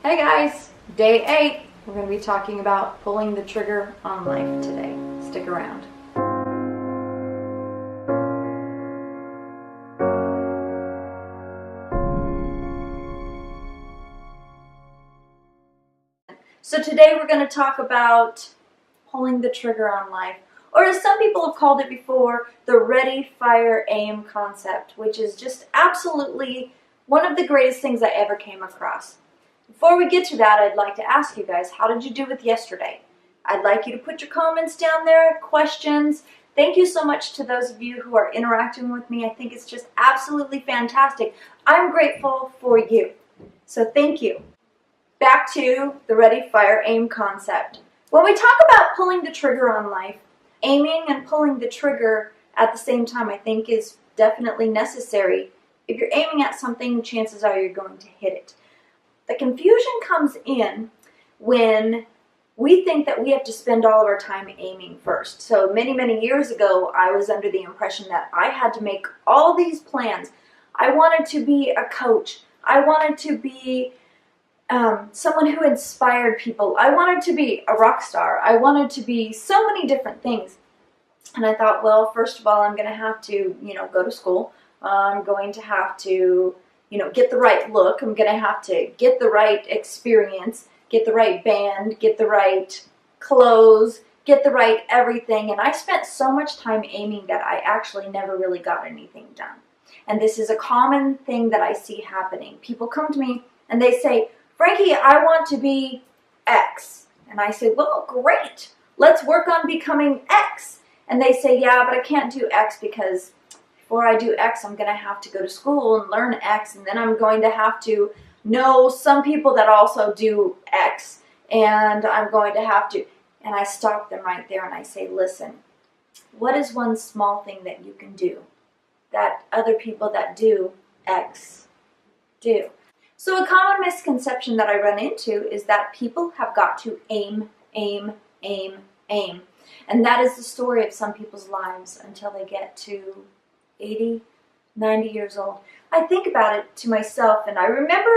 Hey guys, day 8. We're going to be talking about pulling the trigger on life today. Stick around. So today we're going to talk about pulling the trigger on life, or as some people have called it before, the ready, fire, aim concept, which is just absolutely one of the greatest things I ever came across. Before we get to that, I'd like to ask you guys, how did you do with yesterday? I'd like you to put your comments down there, questions. Thank you so much to those of you who are interacting with me. I think it's just absolutely fantastic. I'm grateful for you. So thank you. Back to the ready, fire, aim concept. When we talk about pulling the trigger on life, aiming and pulling the trigger at the same time I think is definitely necessary. If you're aiming at something, chances are you're going to hit it. The confusion comes in when we think that we have to spend all of our time aiming first. So many years ago, I was under the impression that I had to make all these plans. I wanted to be a coach. I wanted to be someone who inspired people. I wanted to be a rock star. I wanted to be so many different things. And I thought, well, first of all, I'm going to have to, go to school. I'm going to have to, get the right look. I'm going to have to get the right experience, get the right band, get the right clothes, get the right everything. And I spent so much time aiming that I actually never really got anything done. And this is a common thing that I see happening. People come to me and they say, Frankie, I want to be X. And I say, well, great. Let's work on becoming X. And they say, yeah, but I can't do X because before I do X, I'm going to have to go to school and learn X. And then I'm going to have to know some people that also do X. And I'm going to have to. And I stop them right there and I say, listen, what is one small thing that you can do that other people that do X do? So a common misconception that I run into is that people have got to aim, aim, aim, aim. And that is the story of some people's lives until they get to 80, 90 years old. I think about it to myself, and I remember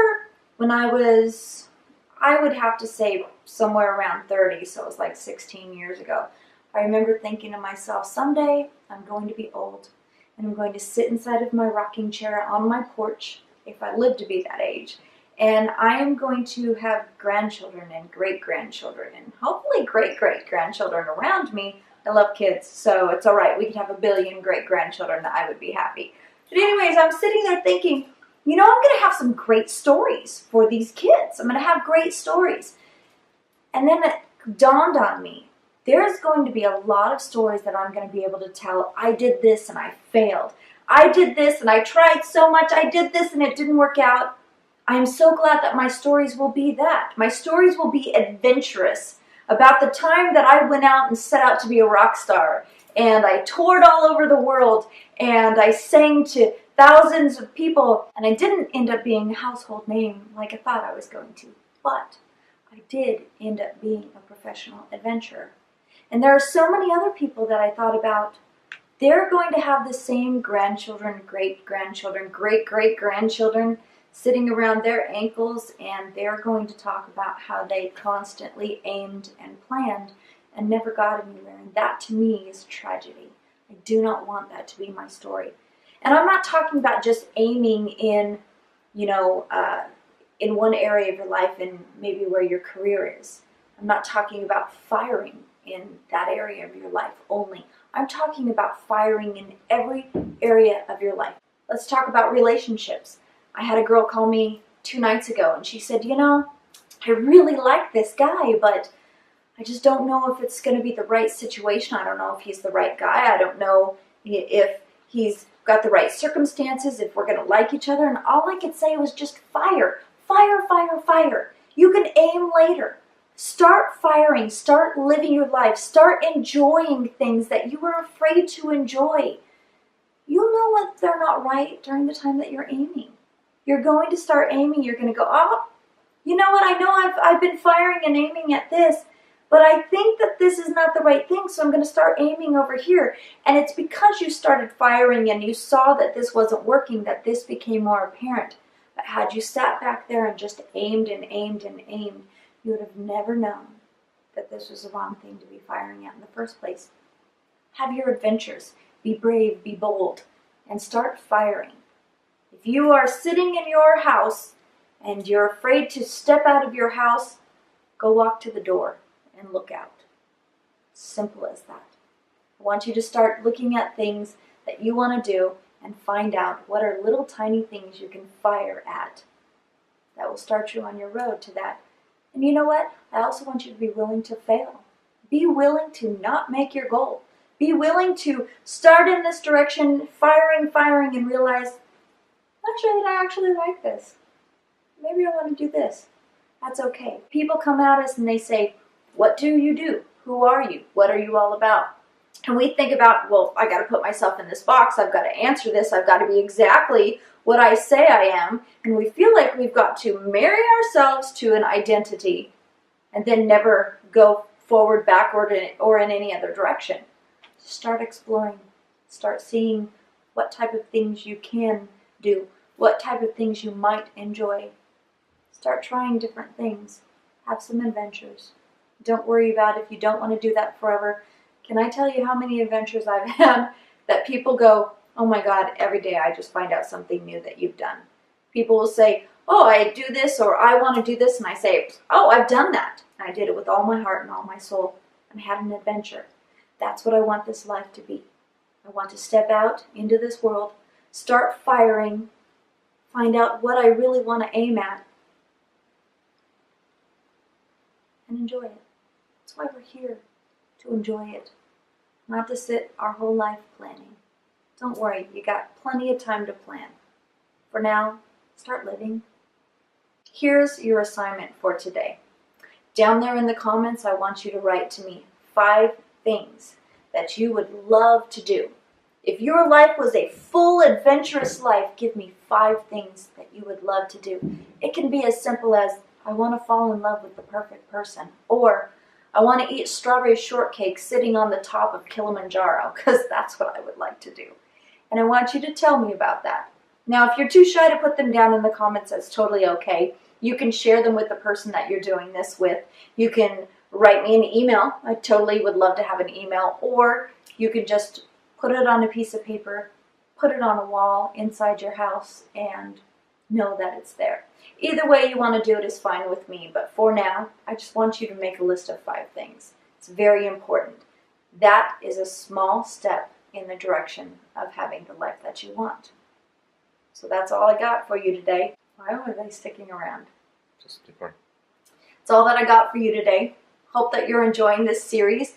when I would have to say somewhere around 30, so it was like 16 years ago. I remember thinking to myself, someday I'm going to be old, and I'm going to sit inside of my rocking chair on my porch, if I live to be that age, and I am going to have grandchildren and great-grandchildren and hopefully great-great-grandchildren around me. I love kids, so it's all right. We could have 1 billion great-grandchildren. I would be happy. But anyways, I'm sitting there thinking, I'm going to have some great stories for these kids. I'm going to have great stories. And then it dawned on me, there's going to be a lot of stories that I'm going to be able to tell. I did this and I failed. I did this and I tried so much. I did this and it didn't work out. I'm so glad that my stories will be that. My stories will be adventurous about the time that I went out and set out to be a rock star. And I toured all over the world and I sang to thousands of people. And I didn't end up being a household name like I thought I was going to. But I did end up being a professional adventurer. And there are so many other people that I thought about. They're going to have the same grandchildren, great-grandchildren, great-great-grandchildren sitting around their ankles, and they're going to talk about how they constantly aimed and planned and never got anywhere. And that to me is tragedy. I do not want that to be my story. And I'm not talking about just aiming in, in one area of your life and maybe where your career is. I'm not talking about firing in that area of your life only. I'm talking about firing in every area of your life. Let's talk about relationships. I had a girl call me 2 nights ago and she said, I really like this guy, but I just don't know if it's going to be the right situation. I don't know if he's the right guy. I don't know if he's got the right circumstances, if we're going to like each other. And all I could say was just fire, fire, fire, fire. You can aim later. Start firing, start living your life, start enjoying things that you were afraid to enjoy. You'll know when they're not right during the time that you're aiming. You're going to start aiming, you're going to go, oh, you know what, I know I've been firing and aiming at this, but I think that this is not the right thing, so I'm going to start aiming over here. And it's because you started firing and you saw that this wasn't working that this became more apparent. But had you sat back there and just aimed and aimed and aimed, you would have never known that this was the wrong thing to be firing at in the first place. Have your adventures. Be brave, be bold, and start firing. If you are sitting in your house and you're afraid to step out of your house, go walk to the door and look out. Simple as that. I want you to start looking at things that you want to do and find out what are little tiny things you can fire at. That will start you on your road to that. And you know what? I also want you to be willing to fail. Be willing to not make your goal. Be willing to start in this direction, firing, and realize, I actually like this. Maybe I want to do this. That's okay. People come at us and they say, what do you do? Who are you? What are you all about? And we think about, well, I got to put myself in this box. I've got to answer this. I've got to be exactly what I say I am. And we feel like we've got to marry ourselves to an identity and then never go forward, backward, or in any other direction. Start exploring. Start seeing what type of things you can do, what type of things you might enjoy. Start trying different things. Have some adventures. Don't worry about if you don't want to do that forever. Can I tell you how many adventures I've had that people go, oh my God, every day I just find out something new that you've done. People will say, oh, I do this, or I want to do this, and I say, oh, I've done that. And I did it with all my heart and all my soul, and I had an adventure. That's what I want this life to be. I want to step out into this world, start firing, find out what I really want to aim at, and enjoy it. That's why we're here, to enjoy it, not to sit our whole life planning. Don't worry, you got plenty of time to plan. For now, start living. Here's your assignment for today. Down there in the comments, I want you to write to me 5 things that you would love to do. If your life was a full, adventurous life, give me 5 things that you would love to do. It can be as simple as, I want to fall in love with the perfect person, or I want to eat strawberry shortcake sitting on the top of Kilimanjaro, because that's what I would like to do. And I want you to tell me about that. Now, if you're too shy to put them down in the comments, that's totally okay. You can share them with the person that you're doing this with. You can write me an email. I totally would love to have an email. Or you could just put it on a piece of paper, put it on a wall inside your house, and know that it's there. Either way you want to do it is fine with me, but for now, I just want you to make a list of 5 things. It's very important. That is a small step in the direction of having the life that you want. So that's all I got for you today. Why are they sticking around? Just deeper. That's all that I got for you today. Hope that you're enjoying this series.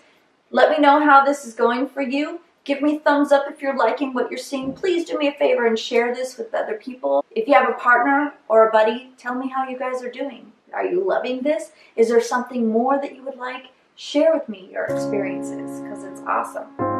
Let me know how this is going for you. Give me thumbs up if you're liking what you're seeing. Please do me a favor and share this with other people. If you have a partner or a buddy, tell me how you guys are doing. Are you loving this? Is there something more that you would like? Share with me your experiences, because it's awesome.